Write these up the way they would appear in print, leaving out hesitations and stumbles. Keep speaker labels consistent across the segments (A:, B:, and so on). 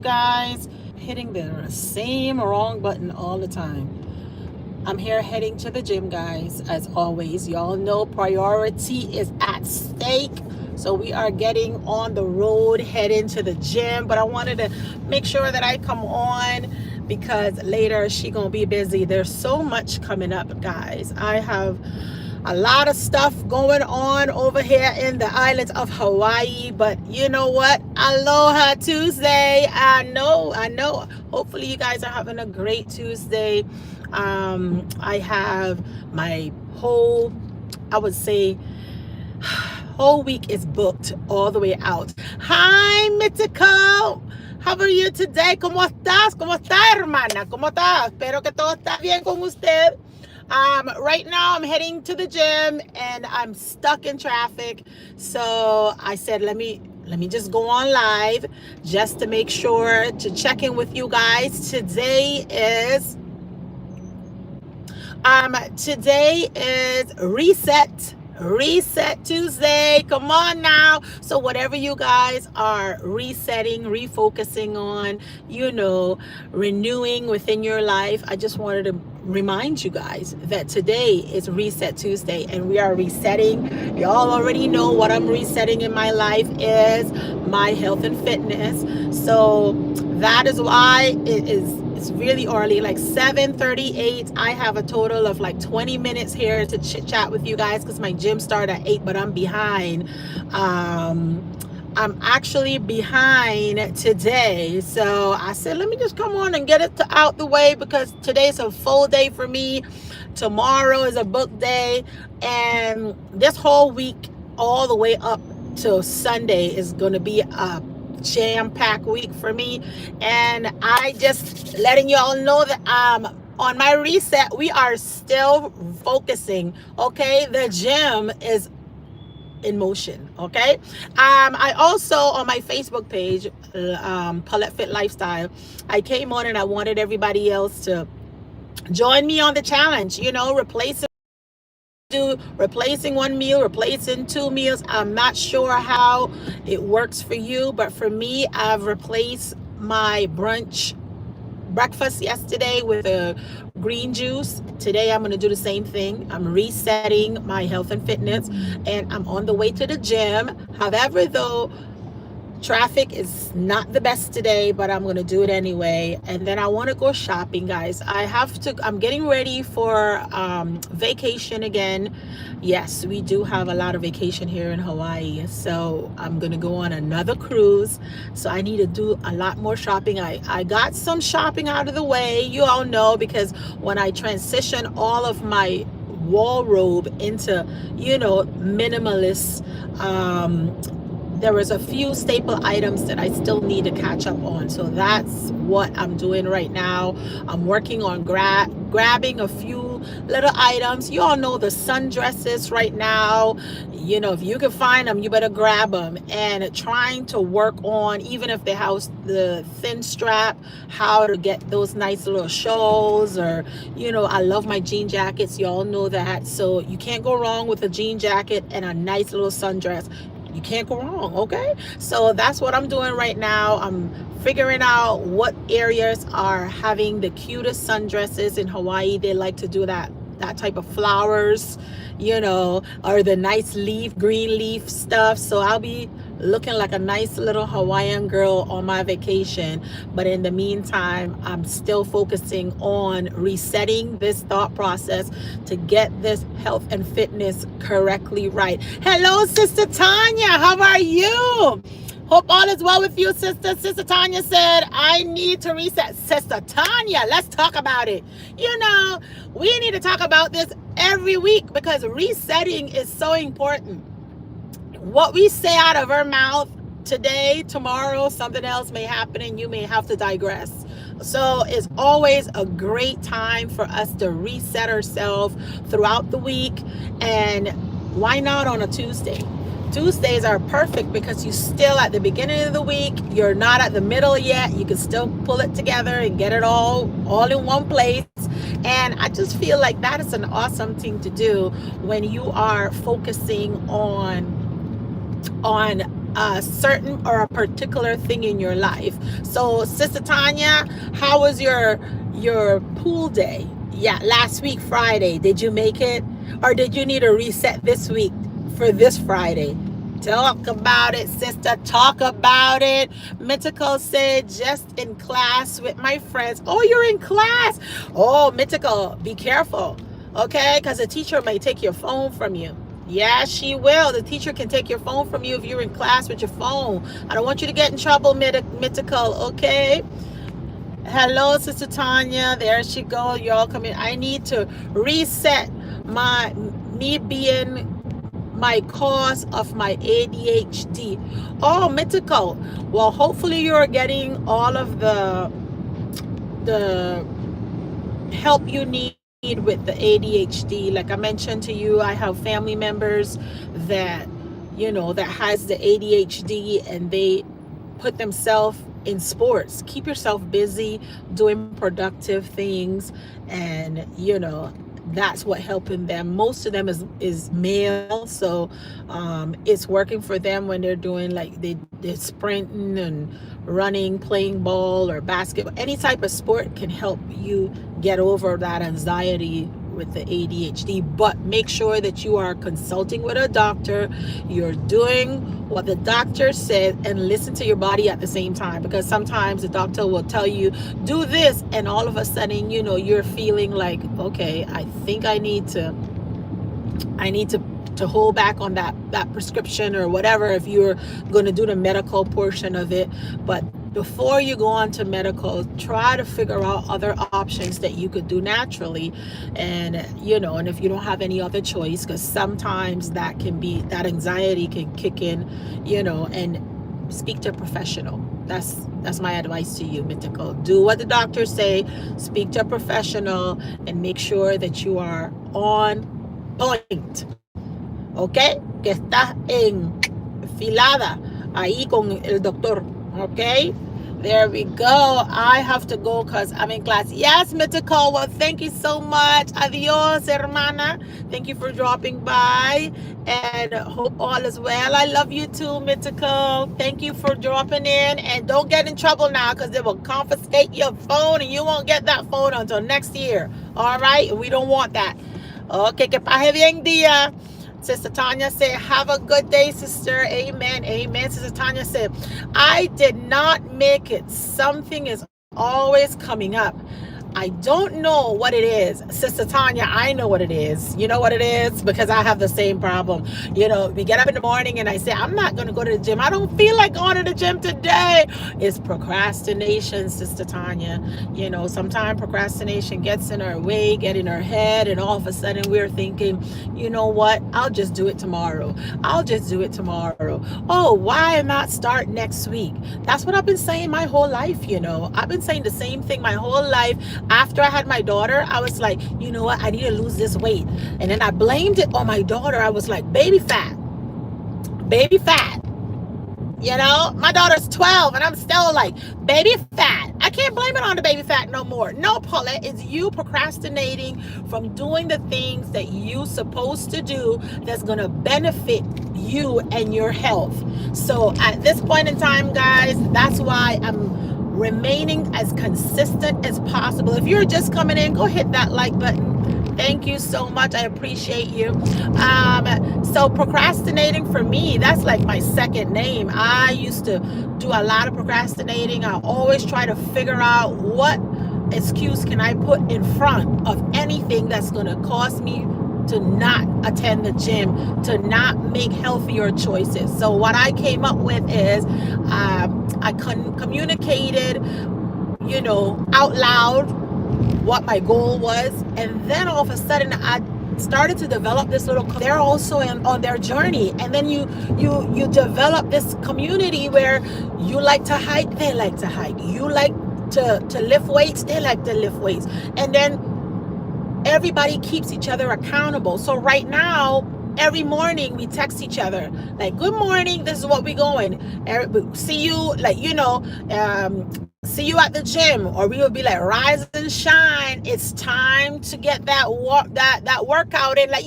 A: guys, hitting the same wrong button all the time. I'm here heading to the gym, guys. As always, y'all know priority is at stake. So we are getting on the road, heading to the gym. But I wanted to make sure that I come on because later she gonna be busy. There's so much coming up, guys. I have a lot of stuff going on over here in the islands of Hawaii, but you know what? Aloha Tuesday. I know. Hopefully you guys are having a great Tuesday. I have my whole, I would say, whole week is booked all the way out. Hi, Mitiko. How are you today? ¿Cómo estás? ¿Cómo está, hermana? ¿Cómo estás? Espero que todo está bien con usted. Right now I'm heading to the gym and I'm stuck in traffic. So I said, let me just go on live just to make sure to check in with you guys. Today is Reset Tuesday. Come on now. So whatever you guys are resetting, refocusing on, renewing within your life, I just wanted to remind you guys that today is Reset Tuesday and we are resetting. Y'all already know what I'm resetting in my life is my health and fitness. So that is why it's really early, like 7:38. I have a total of like 20 minutes here to chit chat with you guys because my gym started at 8, but I'm behind. I'm actually behind today. So I said, let me just come on and get it out the way because today's a full day for me. Tomorrow is a book day. And this whole week, all the way up till Sunday, is going to be a jam-packed week for me. And I just letting y'all know that on my reset, we are still focusing. Okay, the gym is in motion. Okay, I also on my Facebook page, Paulette Fit Lifestyle, I came on and I wanted everybody else to join me on the challenge. Replacing one meal, replacing 2 meals. I'm not sure how it works for you, but for me, I've replaced my breakfast yesterday with a green juice. Today I'm going to do the same thing. I'm resetting my health and fitness and I'm on the way to the gym. However, though, traffic is not the best today, but I'm going to do it anyway. And then I want to go shopping, guys. I'm getting ready for vacation again. Yes, we do have a lot of vacation here in Hawaii. So I'm going to go on another cruise. So I need to do a lot more shopping. I got some shopping out of the way. You all know, because when I transition all of my wardrobe into, minimalist, there was a few staple items that I still need to catch up on. So that's what I'm doing right now. I'm working on grabbing a few little items. You all know the sundresses right now. If you can find them, you better grab them. And trying to work on, even if they have the thin strap, how to get those nice little shawls. Or, I love my jean jackets. You all know that. So you can't go wrong with a jean jacket and a nice little sundress. You can't go wrong. Okay, so that's what I'm doing right now. I'm figuring out what areas are having the cutest sundresses in Hawaii. They like to do that type of flowers, or the nice green leaf stuff. So I'll be looking like a nice little Hawaiian girl on my vacation. But in the meantime, I'm still focusing on resetting this thought process to get this health and fitness correctly right. Hello, Sister Tanya. How are you? Hope all is well with you, sister. Sister Tanya said, I need to reset. Sister Tanya, let's talk about it. We need to talk about this every week because resetting is so important. What we say out of our mouth today, tomorrow, something else may happen and you may have to digress. So it's always a great time for us to reset ourselves throughout the week. And why not on a Tuesday? Tuesdays are perfect because you're still at the beginning of the week. You're not at the middle yet. You can still pull it together and get it all in one place. And I just feel like that is an awesome thing to do when you are focusing on a certain or a particular thing in your life. So, Sister Tanya, how was your pool day? Yeah, last week Friday. Did you make it, or did you need a reset this week for this Friday? Talk about it, sister. Talk about it. Mythical said, just in class with my friends. Oh, you're in class. Oh, Mythical, be careful. Okay? Because the teacher may take your phone from you. Yeah, she will. The teacher can take your phone from you if you're in class with your phone. I don't want you to get in trouble, Mythical. Okay? Hello, Sister Tanya. There she go. Y'all come in. I need to reset me being my cause of my ADHD. Oh, Mythical. Well, hopefully you're getting all of the help you need with the ADHD. Like I mentioned to you, I have family members that, that has the ADHD, and they put themselves in sports. Keep yourself busy doing productive things, and that's what helping them. Most of them is male, so it's working for them when they're doing, like, they're sprinting and running, playing ball or basketball. Any type of sport can help you get over that anxiety with the ADHD. But make sure that you are consulting with a doctor, you're doing what the doctor said, and listen to your body at the same time, because sometimes the doctor will tell you do this, and all of a sudden you're feeling like, okay, I think I need to hold back on that prescription or whatever, if you're going to do the medical portion of it. But before you go on to medical, try to figure out other options that you could do naturally. And and if you don't have any other choice, because sometimes that anxiety can kick in, and speak to a professional. That's my advice to you, Mythical. Do what the doctors say, speak to a professional, and make sure that you are on point. ¿Ok? Que estás enfilada ahí con el doctor. ¿Ok? There we go. I have to go because I'm in class. Yes, Mythical. Well, thank you so much. Adios, hermana. Thank you for dropping by, and hope all is well. I love you too, Mythical. Thank you for dropping in, and don't get in trouble now, because they will confiscate your phone, and you won't get that phone until next year. All right? We don't want that. Okay, que paje bien día. Sister Tanya said, have a good day, sister. Amen. Amen. Sister Tanya said, I did not make it. Something is always coming up. I don't know what it is. Sister Tanya, I know what it is. You know what it is? Because I have the same problem. We get up in the morning and I say, I'm not going to go to the gym. I don't feel like going to the gym today. It's procrastination, Sister Tanya. Sometimes procrastination gets in our way, get in our head, and all of a sudden we're thinking, you know what? I'll just do it tomorrow. I'll just do it tomorrow. Oh, why not start next week? That's what I've been saying my whole life. I've been saying the same thing my whole life. After I had my daughter, I was like, you know what? I need to lose this weight. And then I blamed it on my daughter. I was like, baby fat. Baby fat. My daughter's 12 and I'm still like, baby fat. I can't blame it on the baby fat no more. No, Paulette, it's you procrastinating from doing the things that you're supposed to do that's going to benefit you and your health. So at this point in time, guys, that's why I'm remaining as consistent as possible. If you're just coming in, go hit that like button. Thank you so much. I appreciate you. So procrastinating for me, that's like my second name. I used to do a lot of procrastinating. I always try to figure out what excuse can I put in front of anything that's going to cause me to not attend the gym, to not make healthier choices. So what I came up with is I communicated, out loud what my goal was. And then all of a sudden I started to develop this little, they're also on their journey. And then you develop this community where you like to hike, they like to hike. You like to lift weights, they like to lift weights. And then everybody keeps each other accountable. So right now, every morning we text each other like, good morning, this is what we're going. See you, like, see you at the gym, or we would be like, rise and shine, it's time to get that workout in. Like,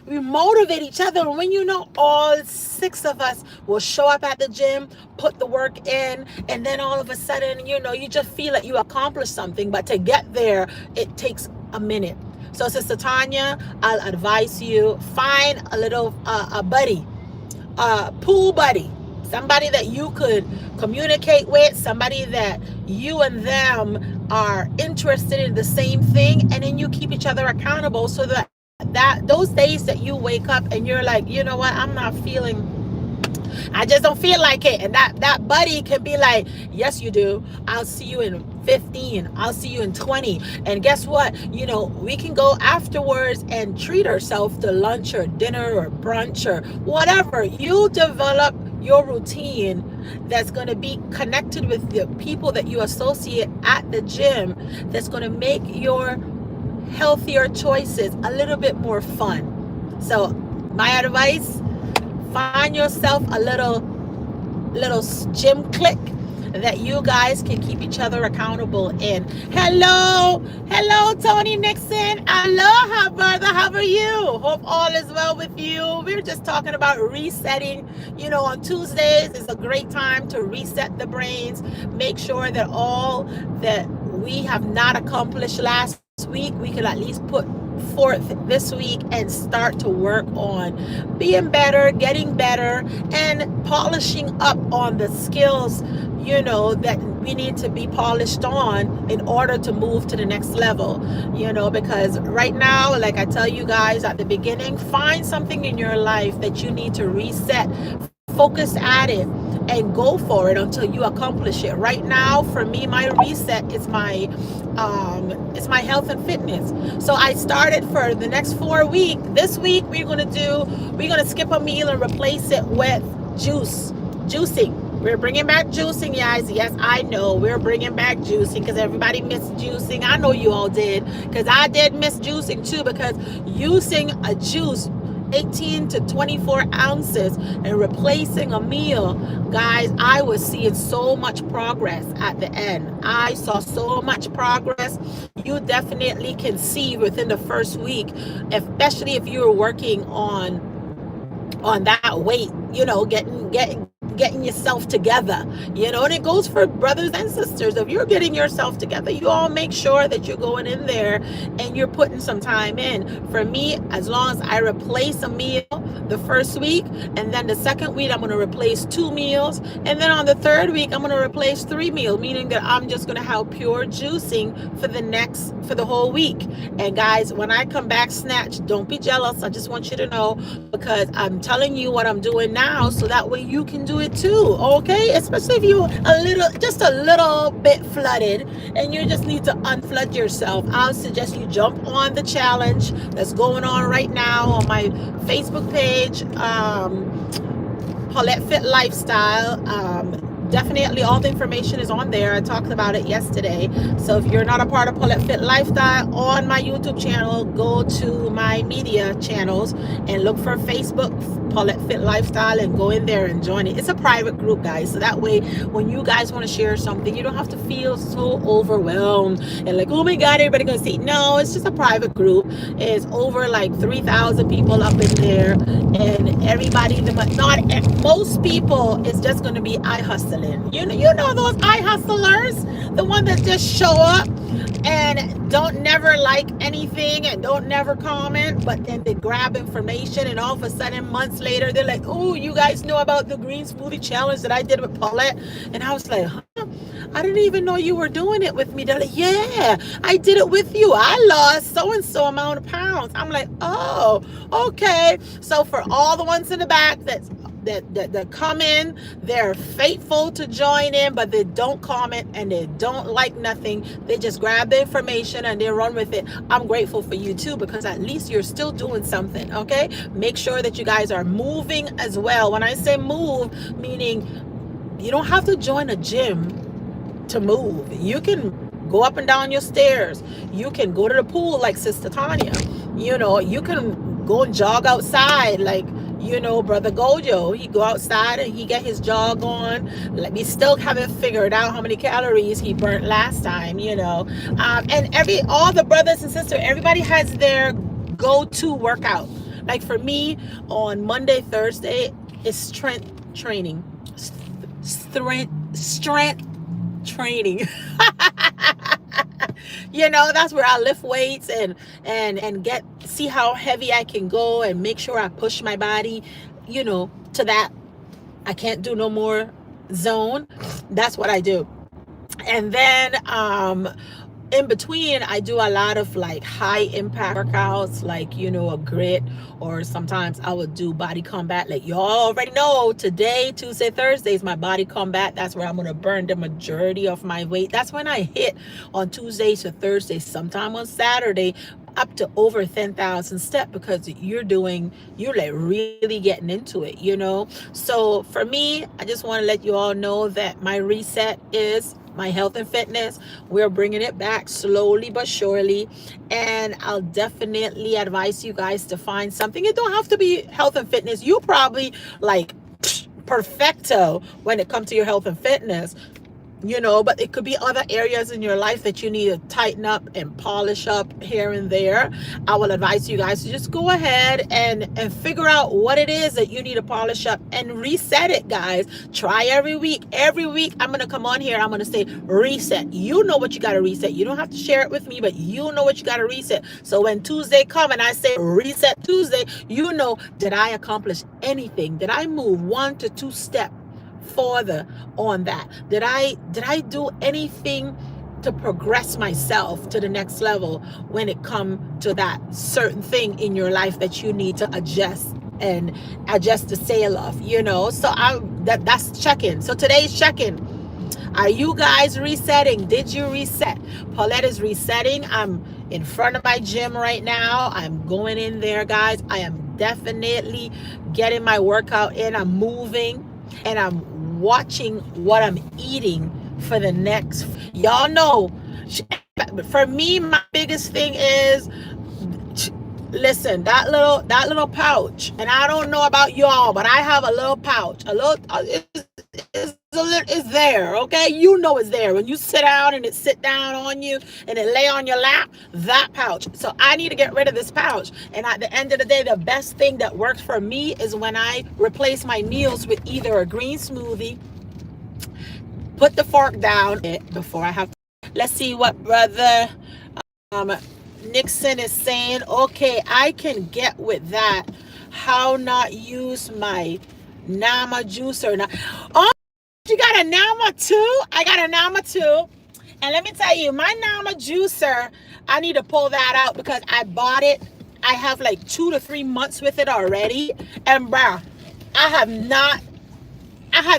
A: we motivate each other. And when all 6 of us will show up at the gym, put the work in, and then all of a sudden, you just feel like you accomplished something. But to get there, it takes a minute. So Sister Tanya, I'll advise you, find a little a buddy, pool buddy, somebody that you could communicate with, somebody that you and them are interested in the same thing, and then you keep each other accountable, so that those days that you wake up and you're like, you know what, I just don't feel like it. And that buddy can be like, yes, you do. I'll see you in 15. I'll see you in 20. And guess what? We can go afterwards and treat ourselves to lunch or dinner or brunch or whatever. You develop your routine that's going to be connected with the people that you associate at the gym, that's going to make your healthier choices a little bit more fun. So my advice, find yourself a little gym clique that you guys can keep each other accountable in. Hello Tony Nixon, aloha brother, how are you? Hope all is well with you. We're just talking about resetting. On Tuesdays is a great time to reset the brains, make sure that all that we have not accomplished last week, we can at least put forth this week and start to work on being better, getting better, and polishing up on the skills that we need to be polished on in order to move to the next level. Because right now, like I tell you guys at the beginning, find something in your life that you need to reset, focus at it, and go for it until you accomplish it. Right now, for me, my reset is my health and fitness. So I started for the next 4 weeks. This week we're gonna skip a meal and replace it with juicing. We're bringing back juicing, guys. Yes, I know we're bringing back juicing because everybody missed juicing. I know you all did, because I did miss juicing too, because using a juice 18 to 24 ounces and replacing a meal, guys, I was seeing so much progress at the end. I saw so much progress. You definitely can see within the first week, especially if you were working on that weight, getting yourself together, and it goes for brothers and sisters. If you're getting yourself together, you all make sure that you're going in there and you're putting some time in. For me, as long as I replace a meal the first week, and then the second week I'm going to replace 2 meals, and then on the third week I'm going to replace 3 meals, meaning that I'm just going to have pure juicing for the whole week. And guys, when I come back snatch, don't be jealous. I just want you to know, because I'm telling you what I'm doing now, so that way you can do it too, okay? Especially if you just a little bit flooded and you just need to unflood yourself. I'll suggest you jump on the challenge that's going on right now on my Facebook page, Paulette Fit Lifestyle. Definitely all the information is on there. I talked about it yesterday. So if you're not a part of Paulette Fit Lifestyle on my YouTube channel, go to my media channels and look for Facebook Paulette Fit Lifestyle and go in there and join it. It's a private group, guys, so that way when you guys want to share something, you don't have to feel so overwhelmed and like, oh my god, everybody gonna see. No, it's just a private group. It's over like 3,000 people up in there, and everybody, most people, is just going to be eye hustling. You know those eye hustlers, the one that just show up and don't never like anything and don't never comment, but then they grab information and all of a sudden months later they're like, oh, you guys know about the green smoothie challenge that I did with Paulette? And I was like, huh? I didn't even know you were doing it with me. They're like, yeah, I did it with you. I lost so-and-so amount of pounds. I'm like, oh, okay. So for all the ones in the back that come in, they're faithful to join in, but they don't comment and they don't like nothing. They just grab the information and they run with it. I'm grateful for you too, because at least you're still doing something, okay? Make sure that you guys are moving as well. When I say move, meaning you don't have to join a gym to move. You can go up and down your stairs. You can go to the pool like Sister Tanya. You can go and jog outside like You know, Brother Gojo, he go outside and he get his jog on. Let me still haven't figured out how many calories he burnt last time, you know. And all the brothers and sisters, everybody has their go-to workout. Like for me, on Monday, Thursday, it's strength training. Strength training. You know, that's where I lift weights and get see how heavy I can go and make sure I push my body, you know, to that I can't do no more zone. That's what I do. And then in between, I do a lot of like high impact workouts, like, you know, a grit, or sometimes I would do body combat. Like y'all already know, today, Tuesday, Thursday is my body combat. That's where I'm going to burn the majority of my weight. That's when I hit on Tuesdays to Thursdays, sometime on Saturday, up to over 10,000 steps, because you're like really getting into it, you know. So for me, I just want to let you all know that my reset is my health and fitness. We're bringing it back slowly but surely, and I'll definitely advise you guys to find something. It don't have to be health and fitness. You probably like perfecto when it comes to your health and fitness, you know, but it could be other areas in your life that you need to tighten up and polish up here and there. I will advise you guys to just go ahead and figure out what it is that you need to polish up and reset it, guys. Try every week. Every week I'm going to come on here, I'm going to say reset. You know what you got to reset. You don't have to share it with me, but you know what you got to reset. So when Tuesday come and I say reset Tuesday, you know, did I accomplish anything? Did I move 1 to 2 steps further on that? Did I do anything to progress myself to the next level when it come to that certain thing in your life that you need to adjust the sail of, you know? So that's check-in. So today's check-in. Are you guys resetting? Did you reset? Paulette is resetting. I'm in front of my gym right now. I'm going in there, guys. I am definitely getting my workout in. I'm moving and I'm watching what I'm eating for the next, y'all know, for me, my biggest thing is, listen, that little pouch, and I don't know about y'all, but I have a little pouch, it's there, okay? You know it's there. When you sit down and it sit down on you and it lay on your lap, that pouch. So I need to get rid of this pouch. And at the end of the day, the best thing that works for me is when I replace my meals with either a green smoothie, put the fork down before I have to. Let's see what Brother Nixon is saying. Okay, I can get with that. How not use my Nama juicer now? Oh, you got a Nama too? I got a Nama too. And let me tell you, my Nama juicer, I need to pull that out because I bought it. I have like 2 to 3 months with it already. And bruh, I have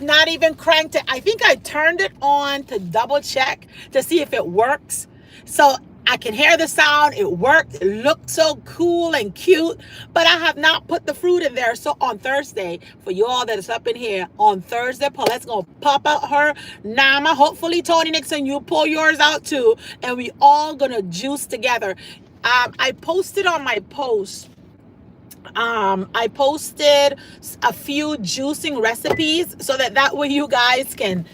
A: not even cranked it. I think I turned it on to double check to see if it works. So I can hear the sound. It worked. It looked so cool and cute, but I have not put the fruit in there. So on Thursday, for you all that is up in here, on Thursday, Paulette's going to pop out her Nama. Hopefully, Tony Nixon, you pull yours out too, and we all going to juice together. I posted on my post, I posted a few juicing recipes so that way you guys can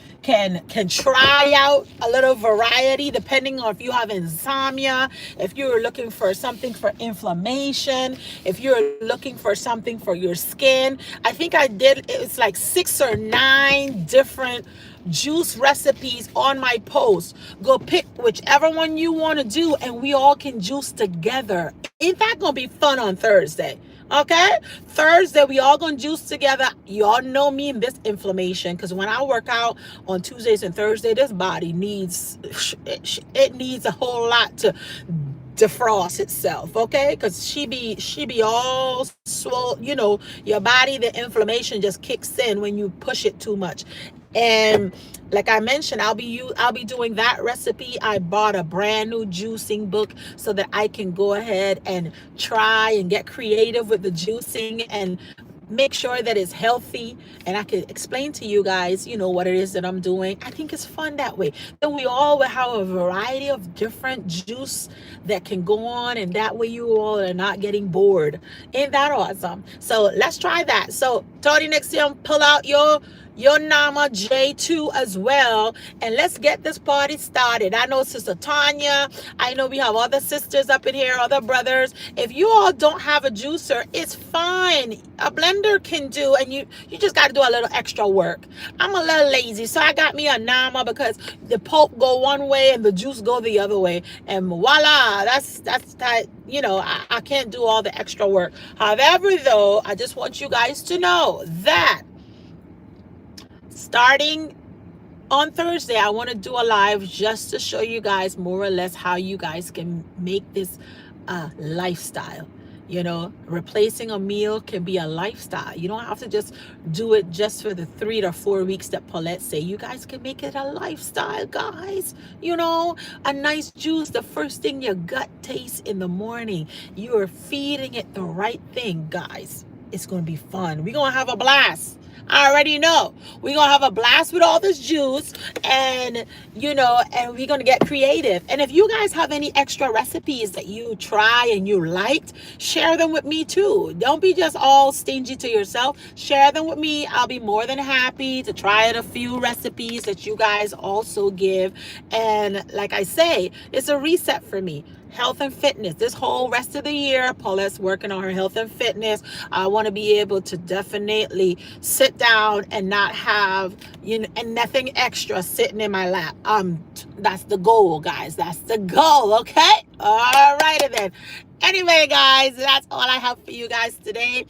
A: try out a little variety depending on if you have insomnia, if you're looking for something for inflammation, if you're looking for something for your skin. I think it's like 6 or 9 different juice recipes on my post. Go pick whichever one you want to do and we all can juice together. Ain't that gonna be fun on Thursday? Okay, Thursday we all gonna juice together. Y'all know me and this inflammation, because when I work out on Tuesdays and Thursdays, this body needs a whole lot to defrost itself, okay? Because she be all swole, you know, your body, the inflammation just kicks in when you push it too much. And like I mentioned, I'll be doing that recipe. I bought a brand new juicing book so that I can go ahead and try and get creative with the juicing and make sure that it's healthy, and I can explain to you guys, what it is that I'm doing. I think it's fun that way. Then we all will have a variety of different juice that can go on, and that way you all are not getting bored. Ain't that awesome? So let's try that. So Tony Nixon, pull out your Nama J2 as well, and let's get this party started. I know Sister Tanya, I know we have other sisters up in here, other brothers. If you all don't have a juicer, it's fine. A blender can do, and you just got to do a little extra work. I'm a little lazy, so I got me a Nama, because the pulp go one way and the juice go the other way, and voila, that's that. I can't do all the extra work. However, though, I just want you guys to know that starting on Thursday, I want to do a live just to show you guys more or less how you guys can make this a lifestyle. Replacing a meal can be a lifestyle. You don't have to just do it just for the 3 to 4 weeks that Paulette say. You guys can make it a lifestyle, guys. A nice juice, the first thing your gut tastes in the morning. You are feeding it the right thing, guys. It's going to be fun. We're going to have a blast. I already know we're gonna have a blast with all this juice, and and we're gonna get creative. And if you guys have any extra recipes that you try and you liked, share them with me too. Don't be just all stingy to yourself. Share them with me. I'll be more than happy to try a few recipes that you guys also give. And like I say, it's a reset for me. Health and fitness. This whole rest of the year, Paulette's working on her health and fitness. I want to be able to definitely sit down and not have, and nothing extra sitting in my lap. That's the goal, guys. That's the goal, okay? All righty then. Anyway, guys, that's all I have for you guys today.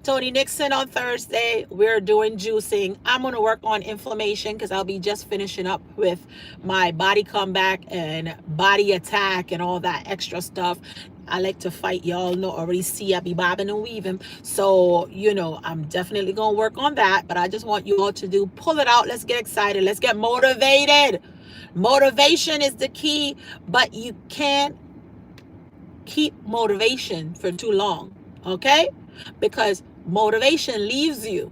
A: Tony Nixon on Thursday, we're doing juicing. I'm going to work on inflammation, because I'll be just finishing up with my body comeback and body attack and all that extra stuff. I like to fight. Y'all know, already see I be bobbing and weaving. So, I'm definitely going to work on that. But I just want you all to pull it out. Let's get excited. Let's get motivated. Motivation is the key, but you can't keep motivation for too long, okay? Because motivation leaves you.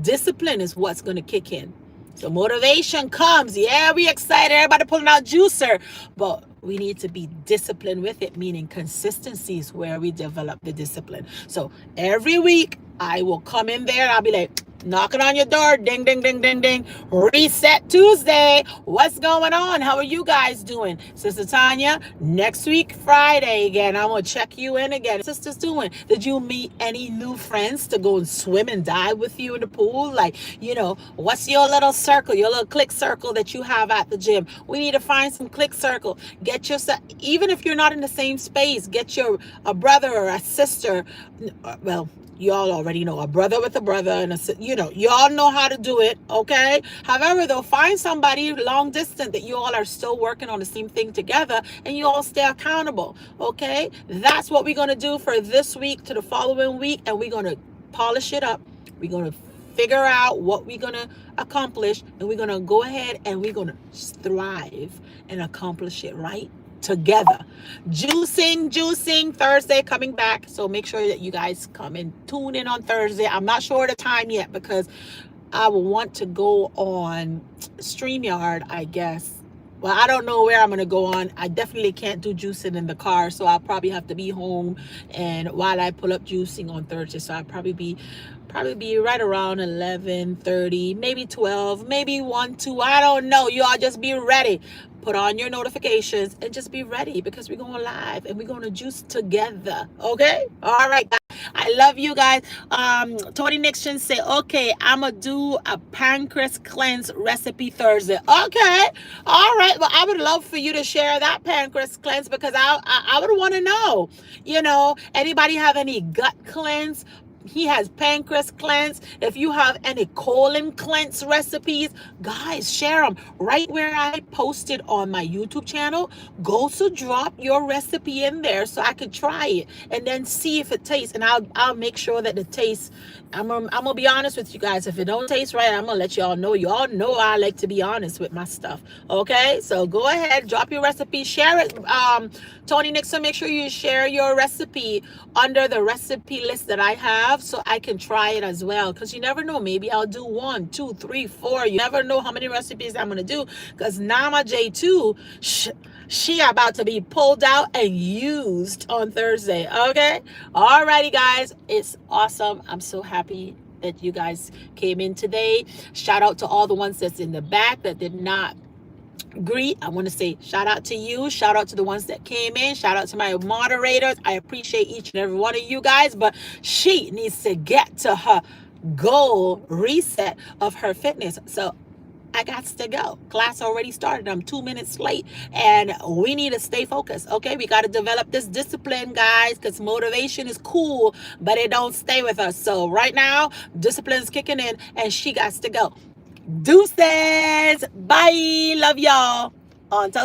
A: Discipline is what's going to kick in. So motivation comes. Yeah, we excited. Everybody pulling out juicer. But we need to be disciplined with it, meaning consistency is where we develop the discipline. So every week, I will come in there and I'll be like, knocking on your door, ding, ding, ding, ding, ding. Reset Tuesday. What's going on? How are you guys doing? Sister Tanya, next week, Friday again. I'm going to check you in again. Sisters doing? Did you meet any new friends to go and swim and dive with you in the pool? Like, what's your little circle, your little click circle that you have at the gym? We need to find some click circle. Get yourself, even if you're not in the same space, get a brother or a sister. Well, y'all already know, a brother with a brother, and y'all know how to do it, okay? However, though, find somebody long distance that you all are still working on the same thing together, and you all stay accountable, okay? That's what we're going to do for this week to the following week, and we're going to polish it up. We're going to figure out what we're going to accomplish, and we're going to go ahead and we're going to thrive and accomplish it right together. Juicing Thursday coming back. So make sure that you guys come and tune in on Thursday. I'm not sure the time yet, because I will want to go on StreamYard, I guess. Well, I don't know where I'm going to go on. I definitely can't do juicing in the car, so I'll probably have to be home and while I pull up juicing on Thursday. So I'll probably be right around 11:30, maybe 12, maybe 1, 2. I don't know. You all just be ready. Put on your notifications and just be ready, because we're going live and we're going to juice together. Okay? All right, guys. I love you guys. Tony Nixon say, okay, I'm going to do a pancreas cleanse recipe Thursday. Okay. All right. Well, I would love for you to share that pancreas cleanse, because I would want to know, anybody have any gut cleanse? He has pancreas cleanse. If you have any colon cleanse recipes, guys, share them right where I posted on my YouTube channel. Go to drop your recipe in there so I could try it and then see if it tastes. And I'll make sure that it tastes. I'm gonna be honest with you guys. If it don't taste right, I'm gonna let y'all know. Y'all know I like to be honest with my stuff. Okay, so go ahead, drop your recipe, share it. Tony Nixon, make sure you share your recipe under the recipe list that I have. have so I can try it as well. Because you never know. Maybe I'll do 1, 2, 3, 4. You never know how many recipes I'm going to do. Because Nama J2, she about to be pulled out and used on Thursday. Okay? Alrighty, guys. It's awesome. I'm so happy that you guys came in today. Shout out to all the ones that's in the back that did not greet. I want to say shout out to you. Shout out to the ones that came in. Shout out to my moderators. I appreciate each and every one of you guys, but she needs to get to her goal reset of her fitness. So I got to go. Class already started. I'm 2 minutes late and we need to stay focused. Okay. We got to develop this discipline, guys, because motivation is cool, but it don't stay with us. So right now, discipline's kicking in and she got to go. Deuces. Bye. Love y'all. Until